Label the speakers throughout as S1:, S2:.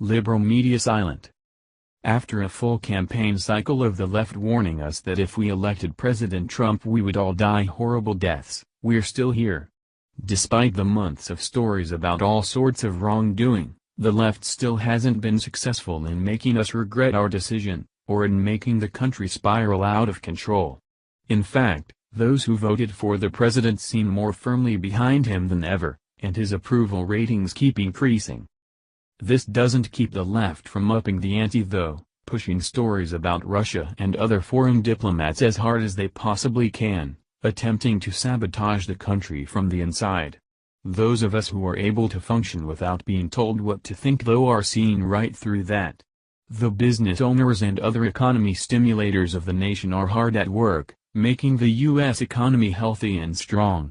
S1: Liberal media silent. After a full campaign cycle of the left warning us that if we elected President Trump we would all die horrible deaths, we're still here. Despite the months of stories about all sorts of wrongdoing, the left still hasn't been successful in making us regret our decision, or in making the country spiral out of control. In fact, those who voted for the president seem more firmly behind him than ever, and his approval ratings keep increasing. This doesn't keep the left from upping the ante though, pushing stories about Russia and other foreign diplomats as hard as they possibly can, attempting to sabotage the country from the inside. Those of us who are able to function without being told what to think though are seeing right through that. The business owners and other economy stimulators of the nation are hard at work, making the U.S. economy healthy and strong.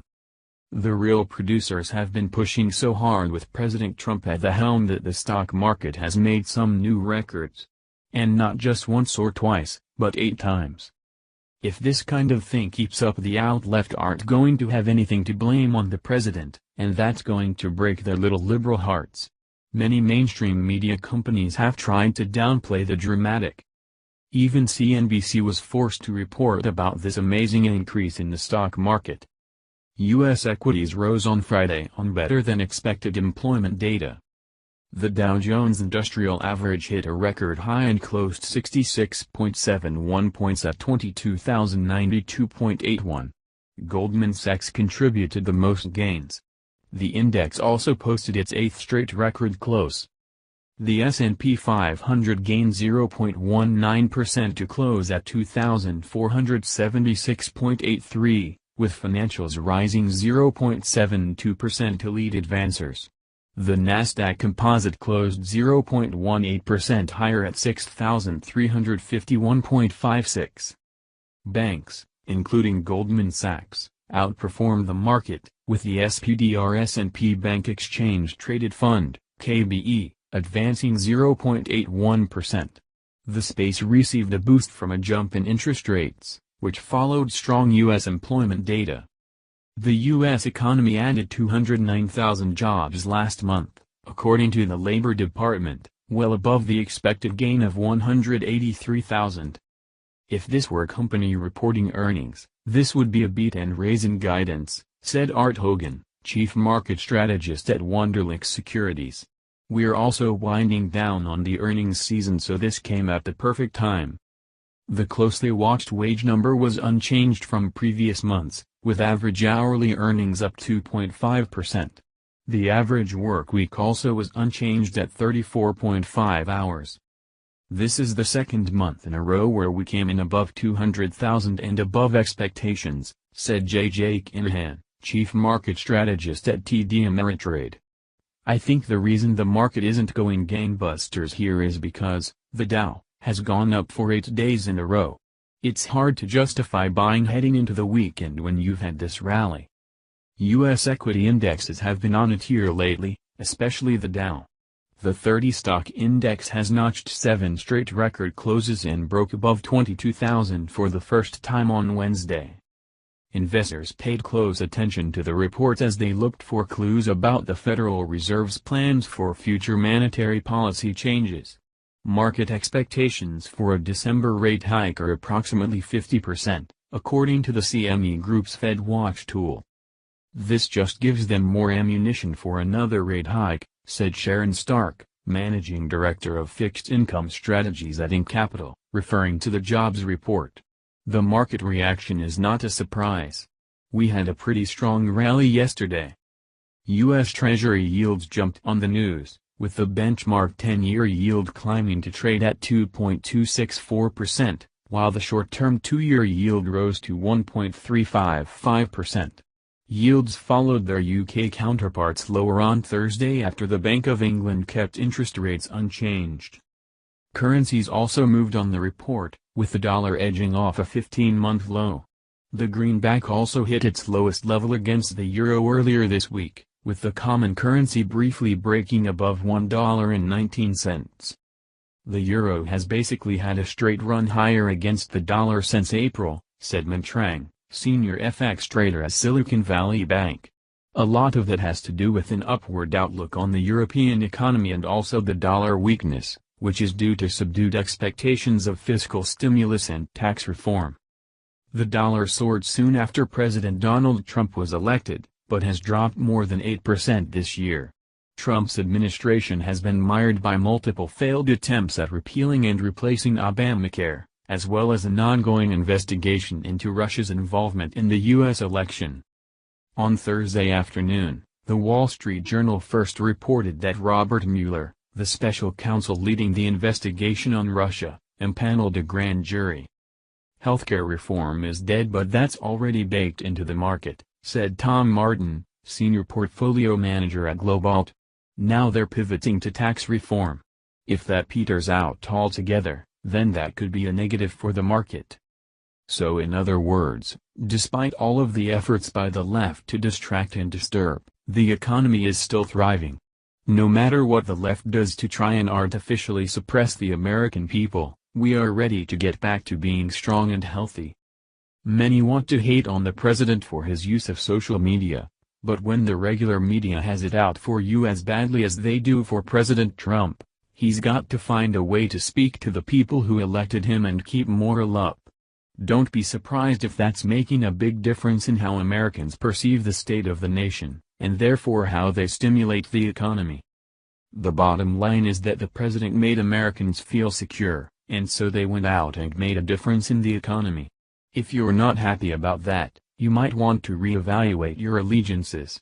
S1: The real producers have been pushing so hard with President Trump at the helm that the stock market has made some new records. And not just once or twice, but 8 times. If this kind of thing keeps up, the out-left aren't going to have anything to blame on the president, and that's going to break their little liberal hearts. Many mainstream media companies have tried to downplay the dramatic. Even CNBC was forced to report about this amazing increase in the stock market. U.S. equities rose on Friday on better-than-expected employment data. The Dow Jones Industrial Average hit a record high and closed 66.71 points at 22,092.81. Goldman Sachs contributed the most gains. The index also posted its 8th straight record close. The S&P 500 gained 0.19% to close at 2,476.83. With financials rising 0.72% to lead advancers. The Nasdaq Composite closed 0.18% higher at 6,351.56. Banks, including Goldman Sachs, outperformed the market, with the SPDR S&P Bank Exchange Traded Fund, KBE, advancing 0.81%. The space received a boost from a jump in interest rates, which followed strong U.S. employment data. The U.S. economy added 209,000 jobs last month, according to the Labor Department, well above the expected gain of 183,000. If this were a company reporting earnings, this would be a beat and raise in guidance, said Art Hogan, chief market strategist at Wunderlich Securities. We're also winding down on the earnings season, so this came at the perfect time. The closely watched wage number was unchanged from previous months, with average hourly earnings up 2.5%. The average work week also was unchanged at 34.5 hours. This is the second month in a row where we came in above 200,000 and above expectations, said J.J. Kinahan, chief market strategist at TD Ameritrade. I think the reason the market isn't going gangbusters here is because the Dow has gone up for 8 days in a row. It's hard to justify buying heading into the weekend when you've had this rally. U.S. equity indexes have been on a tear lately, especially the Dow. The 30 stock index has notched 7 straight record closes and broke above 22,000 for the first time on Wednesday. Investors paid close attention to the report as they looked for clues about the Federal Reserve's plans for future monetary policy changes. Market expectations for a December rate hike are approximately 50%, according to the CME Group's Fed Watch tool. This just gives them more ammunition for another rate hike, said Sharon Stark, managing director of fixed income strategies at Inc. Capital, referring to the jobs report. The market reaction is not a surprise. We had a pretty strong rally yesterday. U.S. Treasury yields jumped on the news, with the benchmark 10-year yield climbing to trade at 2.264%, while the short-term 2-year yield rose to 1.355%. Yields followed their UK counterparts lower on Thursday after the Bank of England kept interest rates unchanged. Currencies also moved on the report, with the dollar edging off a 15-month low. The greenback also hit its lowest level against the euro earlier this week, with the common currency briefly breaking above $1.19. The euro has basically had a straight run higher against the dollar since April, said Min Trang, senior FX trader at Silicon Valley Bank. A lot of that has to do with an upward outlook on the European economy and also the dollar weakness, which is due to subdued expectations of fiscal stimulus and tax reform. The dollar soared soon after President Donald Trump was elected, but has dropped more than 8% this year. Trump's administration has been mired by multiple failed attempts at repealing and replacing Obamacare, as well as an ongoing investigation into Russia's involvement in the U.S. election. On Thursday afternoon, The Wall Street Journal first reported that Robert Mueller, the special counsel leading the investigation on Russia, impaneled a grand jury. Healthcare reform is dead, but that's already baked into the market, said Tom Martin, senior portfolio manager at Globalt. Now they're pivoting to tax reform. If that peters out altogether, then that could be a negative for the market. So in other words, despite all of the efforts by the left to distract and disturb, the economy is still thriving. No matter what the left does to try and artificially suppress the American people, we are ready to get back to being strong and healthy. Many want to hate on the president for his use of social media, but when the regular media has it out for you as badly as they do for President Trump, he's got to find a way to speak to the people who elected him and keep morale up. Don't be surprised if that's making a big difference in how Americans perceive the state of the nation, and therefore how they stimulate the economy. The bottom line is that the president made Americans feel secure, and so they went out and made a difference in the economy. If you're not happy about that, you might want to reevaluate your allegiances.